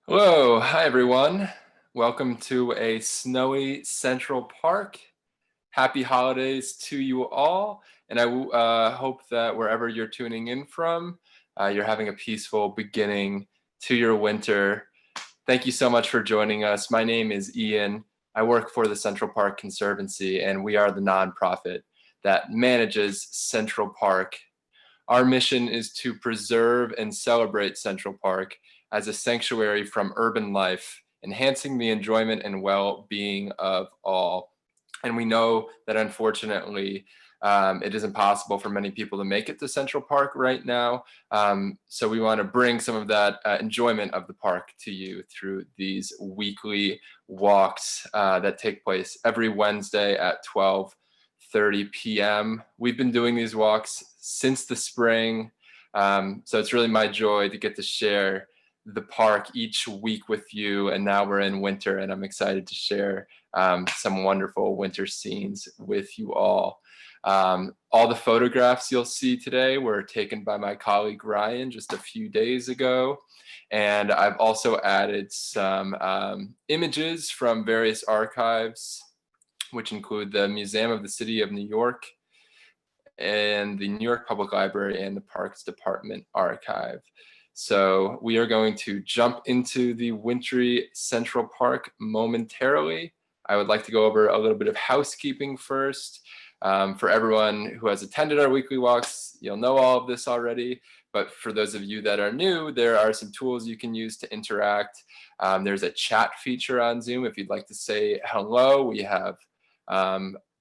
Hello, hi everyone. Welcome to a snowy Central Park. Happy holidays to you all, and I hope that wherever you're tuning in from, you're having a peaceful beginning to your winter. Thank you so much for joining us. My name is Ian. I work for the Central Park Conservancy, and we are the nonprofit that manages Central Park. Our mission is to preserve and celebrate Central Park as a sanctuary from urban life, enhancing the enjoyment and well-being of all. And we know that unfortunately, it is impossible for many people to make it to Central Park right now. So we want to bring some of that enjoyment of the park to you through these weekly walks that take place every Wednesday at 12:30 p.m. We've been doing these walks since the spring. So it's really my joy to get to share the park each week with you. And now we're in winter, and I'm excited to share some wonderful winter scenes with you all. All the photographs you'll see today were taken by my colleague Ryan just a few days ago. And I've also added some images from various archives, which include the Museum of the City of New York and the New York Public Library and the Parks Department Archive. So we are going to jump into the wintry Central Park momentarily. I would like to go over a little bit of housekeeping first. For everyone who has attended our weekly walks, you'll know all of this already. But for those of you that are new, there are some tools you can use to interact. There's a chat feature on Zoom if you'd like to say hello. We have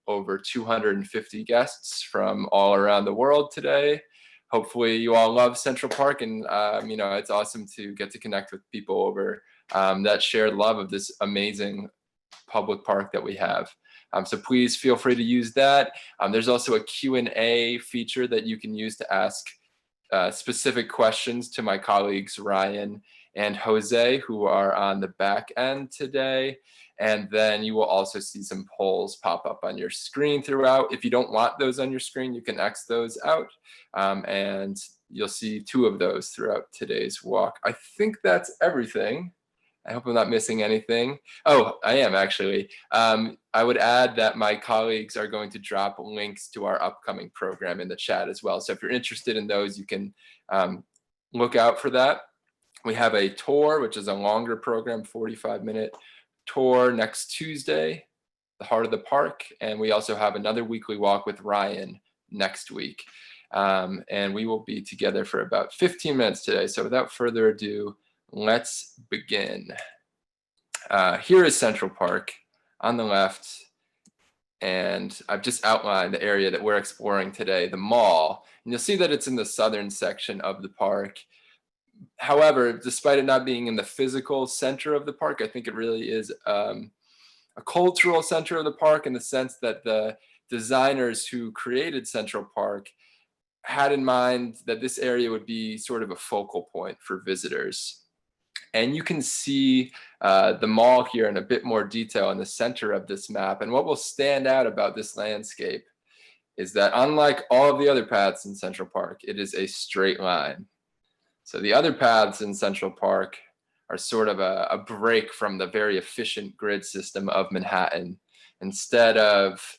over 250 guests from all around the world today. Hopefully you all love Central Park, and it's awesome to get to connect with people over that shared love of this amazing public park that we have. So please feel free to use that. There's also a Q&A feature that you can use to ask specific questions to my colleagues Ryan and Jose, who are on the back end today. And then you will also see some polls pop up on your screen throughout. If you don't want those on your screen, you can X those out. And you'll see two of those throughout today's walk. I think that's everything. I hope I'm not missing anything. Oh, I am actually. I would add that my colleagues are going to drop links to our upcoming program in the chat as well. So if you're interested in those, you can look out for that. We have a tour, which is a longer program, 45-minute tour next Tuesday, the heart of the park. And we also have another weekly walk with Ryan next week. And we will be together for about 15 minutes today. So without further ado, let's begin. Here is Central Park on the left. And I've just outlined the area that we're exploring today, the mall. And you'll see that it's in the southern section of the park. However, despite it not being in the physical center of the park, I think it really is a cultural center of the park, in the sense that the designers who created Central Park had in mind that this area would be sort of a focal point for visitors. And you can see the mall here in a bit more detail in the center of this map. And what will stand out about this landscape is that, unlike all of the other paths in Central Park, it is a straight line. So the other paths in Central Park are sort of a break from the very efficient grid system of Manhattan. Instead of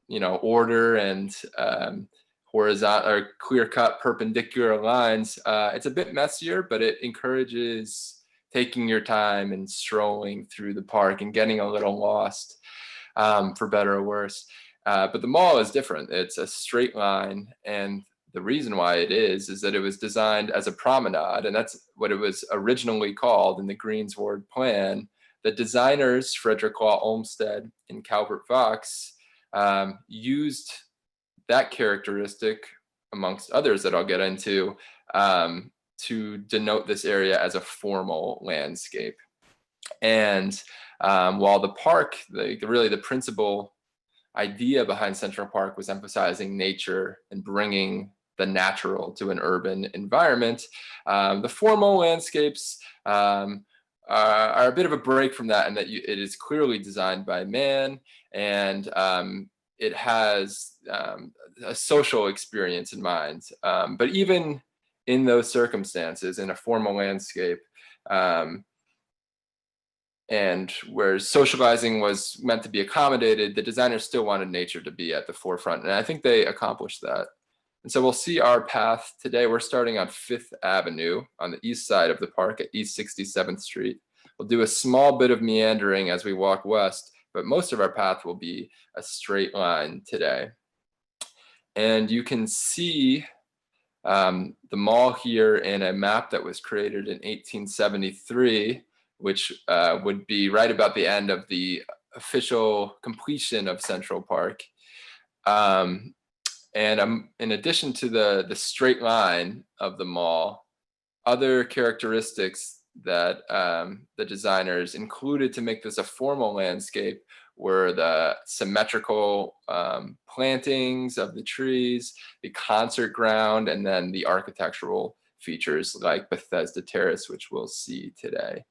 order and horizontal or clear-cut perpendicular lines, it's a bit messier, but it encourages taking your time and strolling through the park and getting a little lost, for better or worse. But the mall is different. It's a straight line, and the reason why it is that it was designed as a promenade, and that's what it was originally called in the Greensward plan. The designers, Frederick Law Olmsted and Calvert Vaux, used that characteristic, amongst others that I'll get into, to denote this area as a formal landscape. And while the park, really the principal idea behind Central Park was emphasizing nature and bringing the natural to an urban environment, the formal landscapes are a bit of a break from that, in that it is clearly designed by man, and it has a social experience in mind. But even in those circumstances, in a formal landscape, And where socializing was meant to be accommodated, the designers still wanted nature to be at the forefront. And I think they accomplished that. And so we'll see our path today. We're starting on 5th Avenue on the east side of the park at East 67th Street. We'll do a small bit of meandering as we walk west, but most of our path will be a straight line today. And you can see the mall here in a map that was created in 1873, which would be right about the end of the official completion of Central Park. And in addition to the straight line of the mall, other characteristics that the designers included to make this a formal landscape were the symmetrical plantings of the trees, the concert ground, and then the architectural features like Bethesda Terrace, which we'll see today.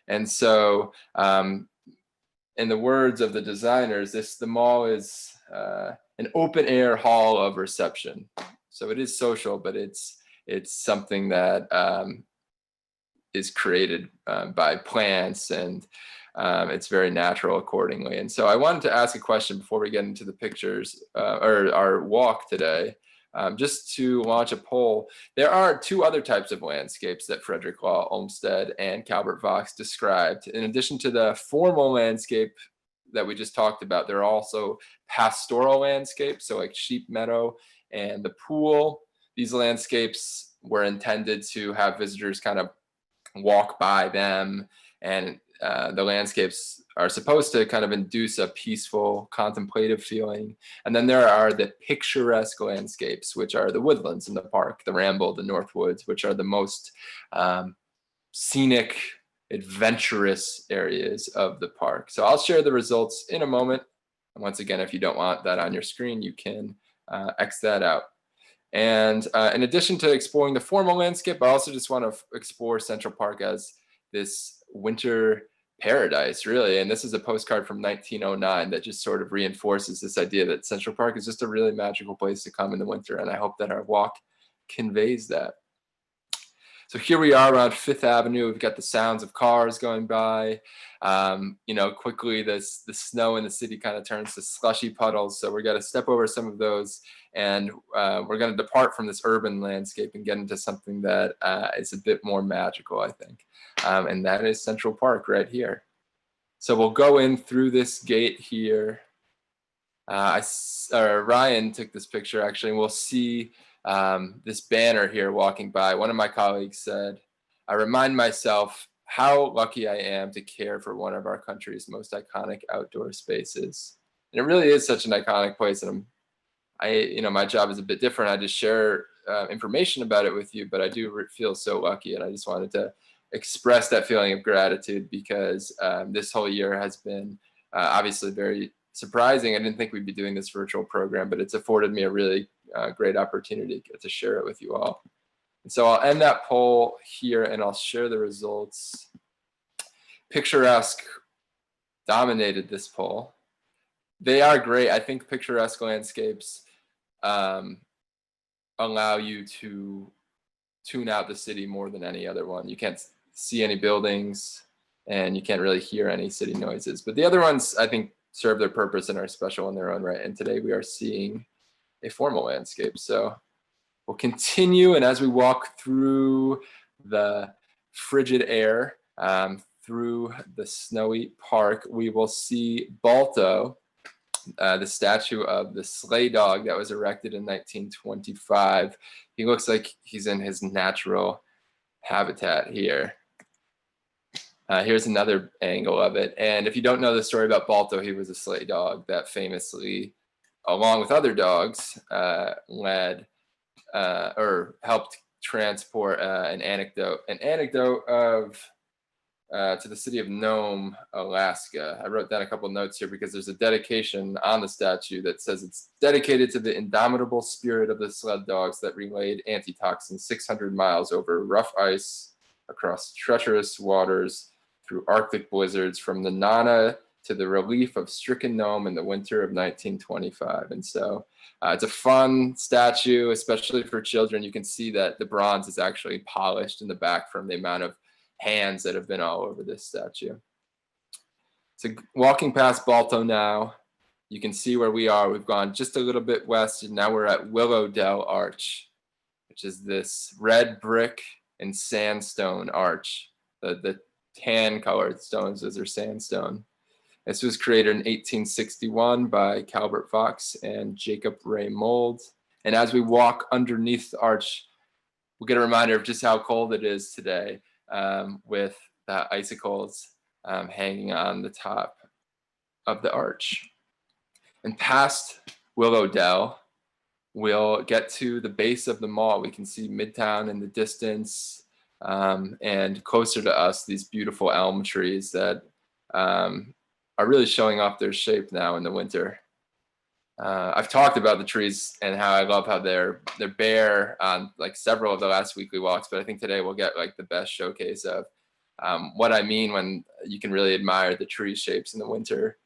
And so in the words of the designers, the mall is an open air hall of reception. So it is social, but it's something that is created by plants, and it's very natural accordingly. And so I wanted to ask a question before we get into the pictures or our walk today, just to launch a poll. There are 2 other types of landscapes that Frederick Law Olmsted and Calvert Vaux described. In addition to the formal landscape that we just talked about, there are also pastoral landscapes, so like sheep meadow and the pool. These landscapes were intended to have visitors kind of walk by them, and the landscapes are supposed to kind of induce a peaceful, contemplative feeling. And then there are the picturesque landscapes, which are the woodlands in the park, the Ramble, the North Woods, which are the most scenic, adventurous areas of the park. So I'll share the results in a moment. And once again, if you don't want that on your screen, you can X that out. And in addition to exploring the formal landscape, I also just want to explore Central Park as this winter paradise, really. And this is a postcard from 1909 that just sort of reinforces this idea that Central Park is just a really magical place to come in the winter. And I hope that our walk conveys that. So here we are around 5th Avenue. We've got the sounds of cars going by. Quickly the snow in the city kind of turns to slushy puddles. So we're going to step over some of those, and we're going to depart from this urban landscape and get into something that is a bit more magical, I think. And that is Central Park right here. So we'll go in through this gate here. Ryan took this picture actually, and we'll see this banner here walking by. One of my colleagues said, "I remind myself how lucky I am to care for one of our country's most iconic outdoor spaces." And it really is such an iconic place. And my job is a bit different. I just share information about it with you, but I do feel so lucky. And I just wanted to express that feeling of gratitude because this whole year has been obviously very surprising. I didn't think we'd be doing this virtual program, but it's afforded me a really great opportunity to share it with you all. And so I'll end that poll here and I'll share the results. Picturesque dominated this poll. They are great. I think picturesque landscapes allow you to tune out the city more than any other one. You can't see any buildings and you can't really hear any city noises. But the other ones, I think, serve their purpose and are special in their own right. And today we are seeing a formal landscape. So we'll continue, and as we walk through the frigid air, through the snowy park, we will see Balto, the statue of the sleigh dog that was erected in 1925. He looks like he's in his natural habitat here. Here's another angle of it. And if you don't know the story about Balto, he was a sleigh dog that famously, along with other dogs, led or helped transport an anecdote of to the city of Nome, Alaska. I wrote down a couple notes here because there's a dedication on the statue that says it's dedicated to the indomitable spirit of the sled dogs that relayed antitoxin 600 miles over rough ice, across treacherous waters, through Arctic blizzards, from the Nana to the relief of stricken Nome in the winter of 1925. And so it's a fun statue, especially for children. You can see that the bronze is actually polished in the back from the amount of hands that have been all over this statue. So walking past Balto now, you can see where we are. We've gone just a little bit west, and now we're at Willowdale Arch, which is this red brick and sandstone arch. The tan colored stones, those are sandstone. This was created in 1861 by Calvert Vaux and Jacob Ray Mould. And as we walk underneath the arch, we'll get a reminder of just how cold it is today, with the icicles hanging on the top of the arch. And past Willowdale, we'll get to the base of the mall. We can see Midtown in the distance, and closer to us, these beautiful elm trees that are really showing off their shape now in the winter. I've talked about the trees and how I love how they're bare on like several of the last weekly walks, but I think today we'll get like the best showcase of what I mean when you can really admire the tree shapes in the winter,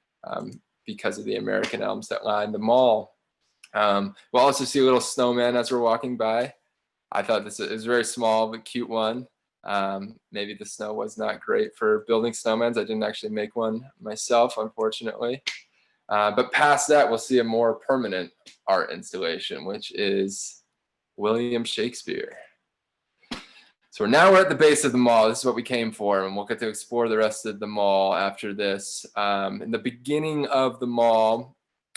because of the American elms that line the mall. We'll also see a little snowman as we're walking by. I thought this is a very small but cute one. Maybe the snow was not great for building snowmans. I didn't actually make one myself, unfortunately. But past that, we'll see a more permanent art installation, which is William Shakespeare. So we're at the base of the mall. This is what we came for, and we'll get to explore the rest of the mall after this. In the beginning of the mall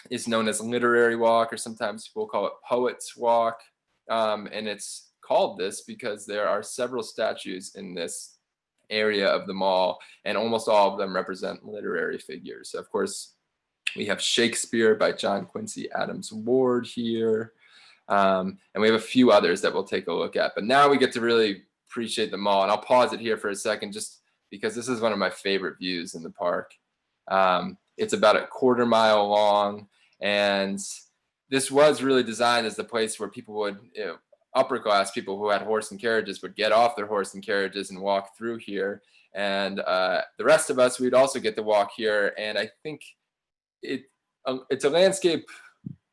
is known as Literary Walk, or sometimes people call it Poets Walk. And it's called this because there are several statues in this area of the mall, and almost all of them represent literary figures. So of course, we have Shakespeare by John Quincy Adams Ward here. And we have a few others that we'll take a look at. But now we get to really appreciate the mall. And I'll pause it here for a second just because this is one of my favorite views in the park. It's about a quarter mile long. And this was really designed as the place where people would, upper class people who had horse and carriages would get off their horse and carriages and walk through here. And the rest of us, we'd also get to walk here. And I think it's a landscape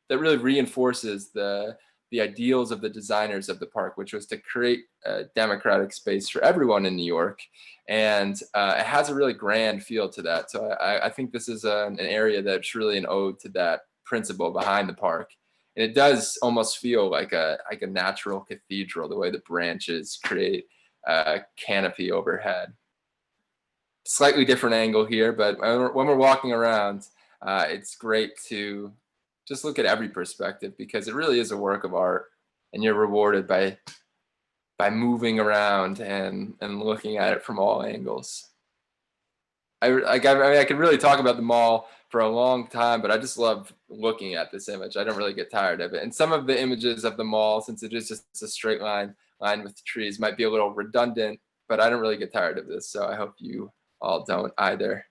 that really reinforces the ideals of the designers of the park, which was to create a democratic space for everyone in New York. And it has a really grand feel to that. So I think this is an area that's really an ode to that principle behind the park. And it does almost feel like a natural cathedral, the way the branches create a canopy overhead. Slightly different angle here, but when we're walking around, it's great to just look at every perspective because it really is a work of art, and you're rewarded by moving around and looking at it from all angles. I could really talk about the mall for a long time, but I just love looking at this image. I don't really get tired of it. And some of the images of the mall, since it is just a straight line with trees, might be a little redundant, but I don't really get tired of this. So I hope you all don't either.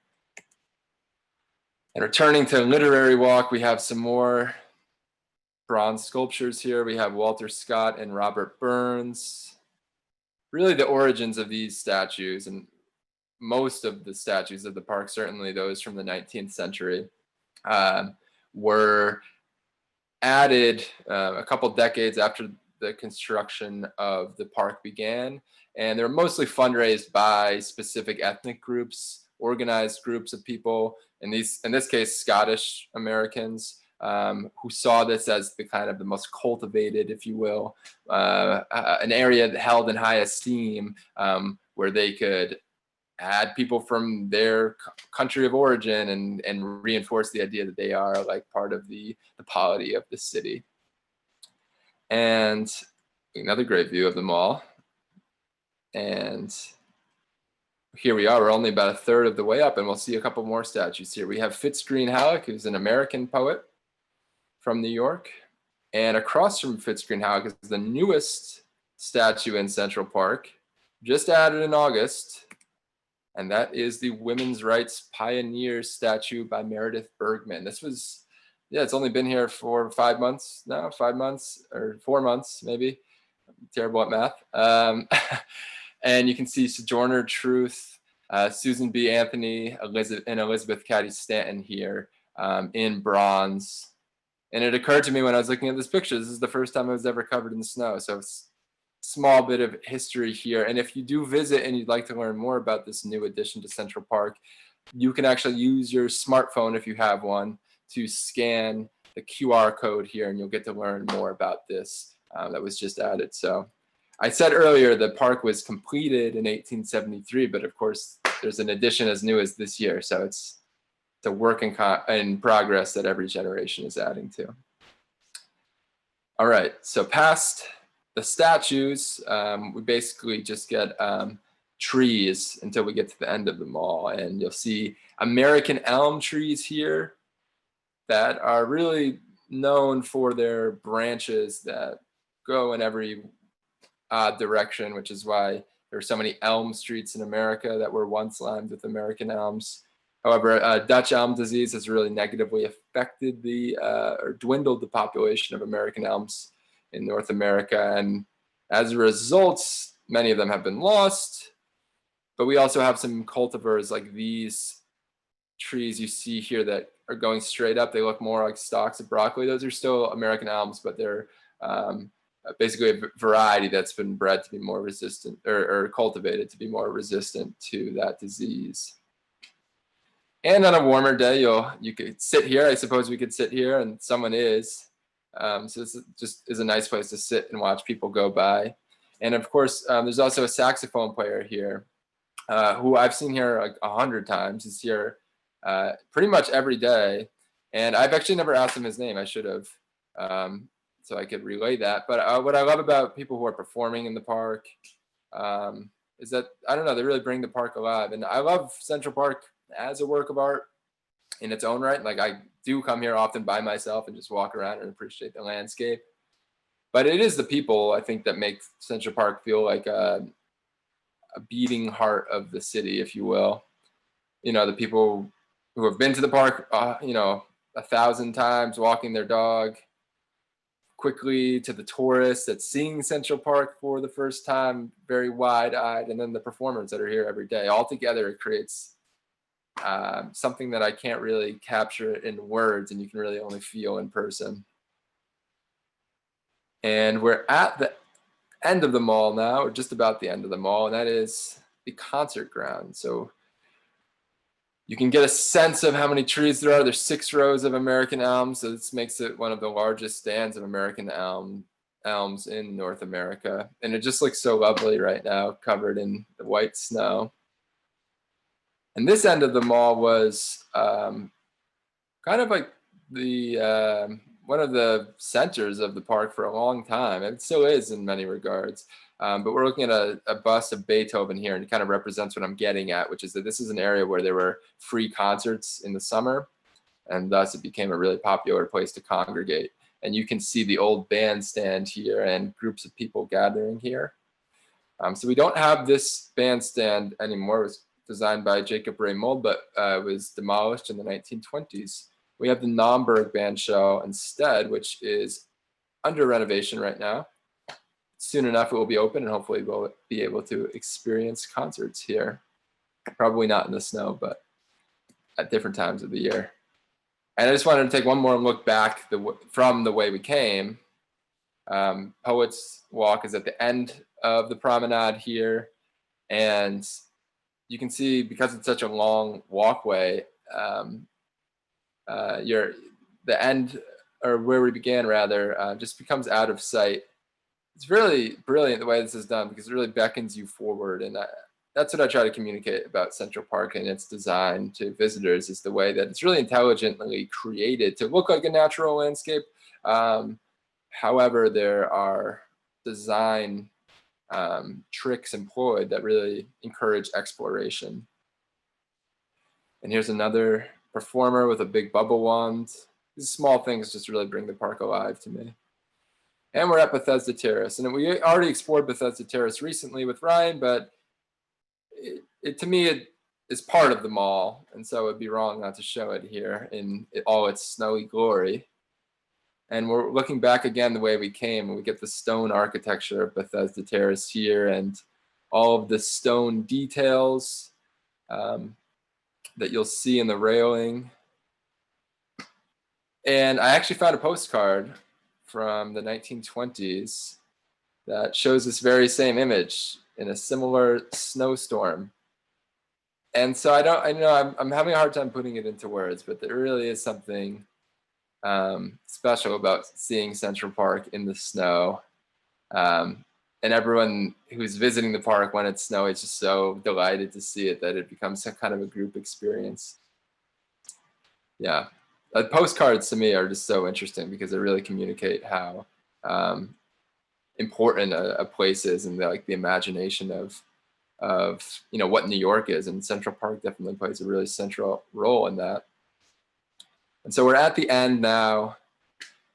And returning to Literary Walk, we have some more bronze sculptures here. We have Walter Scott and Robert Burns. Really the origins of these statues, and most of the statues of the park, certainly those from the 19th century, were added a couple decades after the construction of the park began. And they were mostly fundraised by specific ethnic groups, organized groups of people, in this case, Scottish Americans, who saw this as the kind of the most cultivated, if you will, an area held in high esteem, where they could add people from their country of origin and reinforce the idea that they are like part of the polity of the city. And another great view of the mall. And here we are, we're only about a third of the way up, and we'll see a couple more statues here. We have Fitz Greene Halleck, who's an American poet from New York. And across from Fitz Greene Halleck is the newest statue in Central Park, just added in August. And that is the Women's Rights Pioneer statue by Meredith Bergman. This was, it's only been here for 5 months now, 5 months or 4 months, maybe. I'm terrible at math. And you can see Sojourner Truth, Susan B. Anthony, and Elizabeth Cady Stanton here in bronze. And it occurred to me when I was looking at this picture, this is the first time I was ever covered in snow. So small bit of history here. And if you do visit and you'd like to learn more about this new addition to Central Park, you can actually use your smartphone, if you have one, to scan the QR code here, and you'll get to learn more about this that was just added. So I said earlier the park was completed in 1873, but of course there's an addition as new as this year. So it's a work in progress that every generation is adding to. All right, so past the statues, we basically just get trees until we get to the end of the mall, and you'll see American elm trees here that are really known for their branches that go in every direction, which is why there are so many elm streets in America that were once lined with American elms. However, Dutch elm disease has really negatively affected or dwindled the population of American elms in North America. And as a result, many of them have been lost. But we also have some cultivars like these trees you see here that are going straight up. They look more like stalks of broccoli. Those are still American elms, but they're basically a variety that's been bred to be more resistant or cultivated to be more resistant to that disease. And on a warmer day, you could sit here. I suppose we could sit here, and someone is. So this just is a nice place to sit and watch people go by. And of course, there's also a saxophone player here who I've seen here like 100 times. He's here pretty much every day. And I've actually never asked him his name. I should have, so I could relay that. But what I love about people who are performing in the park is that, I don't know, they really bring the park alive. And I love Central Park as a work of art in its own right. Like, I do come here often by myself and just walk around and appreciate the landscape. But it is the people, I think, that make Central Park feel like a beating heart of the city, if you will. You know, the people who have been to the park, 1,000 times, walking their dog quickly, to the tourists that's seeing Central Park for the first time, very wide-eyed, and then the performers that are here every day. All together, it creates something that I can't really capture in words, and you can really only feel in person. And we're at the end of the mall now, or just about the end of the mall, and that is the concert ground. So you can get a sense of how many trees there are. There's 6 rows of American elms, so this makes it one of the largest stands of American elms in North America. And it just looks so lovely right now, covered in the white snow. And this end of the mall was kind of like the one of the centers of the park for a long time. It still is in many regards. But we're looking at a bust of Beethoven here, and it kind of represents what I'm getting at, which is that this is an area where there were free concerts in the summer, and thus it became a really popular place to congregate. And you can see the old bandstand here and groups of people gathering here. So we don't have this bandstand anymore. It was designed by Jacob Raymond, but it was demolished in the 1920s. We have the Naumburg Band Shell instead, which is under renovation right now. Soon enough, it will be open, and hopefully we'll be able to experience concerts here. Probably not in the snow, but at different times of the year. And I just wanted to take one more look back from the way we came. Poets Walk is at the end of the promenade here, and you can see, because it's such a long walkway, the end, or where we began rather, just becomes out of sight. It's really brilliant the way this is done, because it really beckons you forward. And that's what I try to communicate about Central Park and its design to visitors, is the way that it's really intelligently created to look like a natural landscape. However, there are design tricks employed that really encourage exploration. And here's another performer with a big bubble wand. These small things just really bring the park alive to me. And we're at Bethesda Terrace. And we already explored Bethesda Terrace recently with Ryan, but to me, it is part of the mall. And so it'd be wrong not to show it here in all its snowy glory. And we're looking back again the way we came, and we get the stone architecture of Bethesda Terrace here, and all of the stone details that you'll see in the railing. And I actually found a postcard from the 1920s that shows this very same image in a similar snowstorm. And so I know I'm having a hard time putting it into words, but there really is something special about seeing Central Park in the snow. Um, and everyone who's visiting the park when it's snowy is just so delighted to see it that it becomes some kind of a group experience. Yeah, postcards to me are just so interesting because they really communicate how important a place is and the imagination of what New York is, and Central Park definitely plays a really central role in that. And so we're at the end now,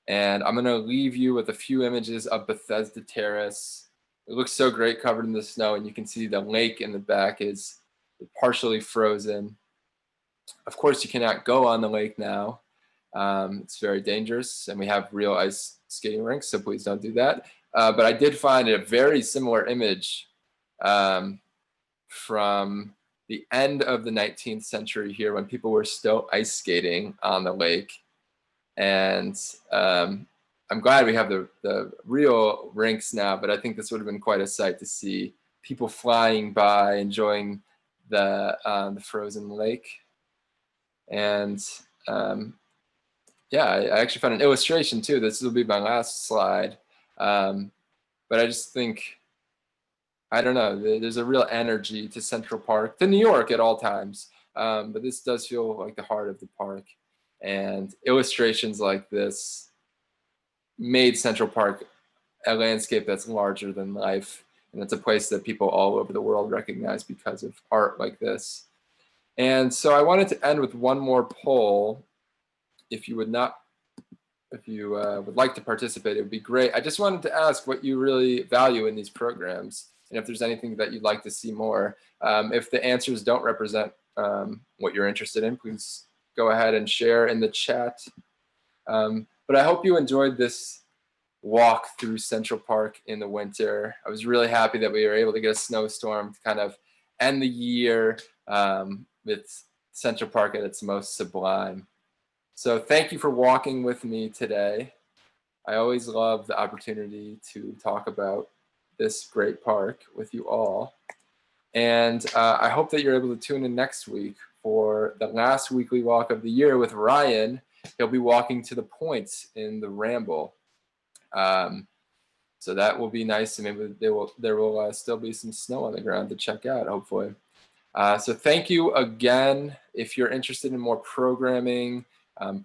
and I'm gonna leave you with a few images of Bethesda Terrace. It looks so great covered in the snow, and you can see the lake in the back is partially frozen. Of course, you cannot go on the lake now. It's very dangerous, and we have real ice skating rinks, so please don't do that. But I did find a very similar image from the end of the 19th century here when people were still ice skating on the lake. And I'm glad we have the real rinks now, but I think this would have been quite a sight to see people flying by, enjoying the frozen lake. And yeah, I actually found an illustration too. This will be my last slide. But I just think, I don't know, there's a real energy to Central Park, to New York at all times. But this does feel like the heart of the park. And illustrations like this made Central Park a landscape that's larger than life. And it's a place that people all over the world recognize because of art like this. And so I wanted to end with one more poll. If you would like to participate, it would be great. I just wanted to ask what you really value in these programs, and if there's anything that you'd like to see more. If the answers don't represent what you're interested in, please go ahead and share in the chat. But I hope you enjoyed this walk through Central Park in the winter. I was really happy that we were able to get a snowstorm to kind of end the year with Central Park at its most sublime. So thank you for walking with me today. I always love the opportunity to talk about this great park with you all. And I hope that you're able to tune in next week for the last weekly walk of the year with Ryan. He'll be walking to the point in the Ramble. So that will be nice, and maybe there will still be some snow on the ground to check out, hopefully. So thank you again. If you're interested in more programming,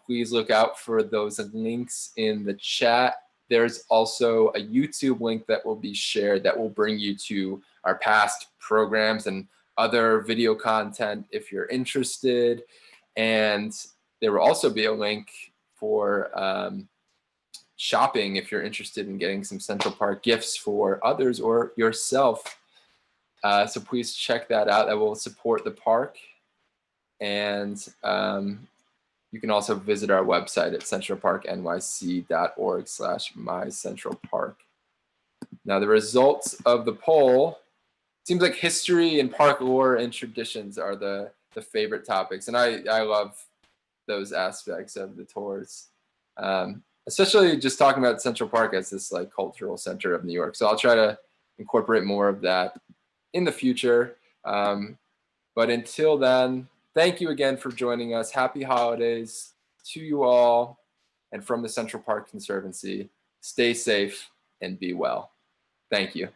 please look out for those links in the chat. There's also a YouTube link that will be shared that will bring you to our past programs and other video content if you're interested. And there will also be a link for shopping if you're interested in getting some Central Park gifts for others or yourself. So please check that out. That will support the park. And you can also visit our website at centralparknyc.org/mycentralpark. Now, the results of the poll, seems like history and park lore and traditions are the favorite topics. And I love those aspects of the tours, especially just talking about Central Park as this cultural center of New York. So I'll try to incorporate more of that in the future. But until then, thank you again for joining us. Happy holidays to you all. And from the Central Park Conservancy, stay safe and be well. Thank you.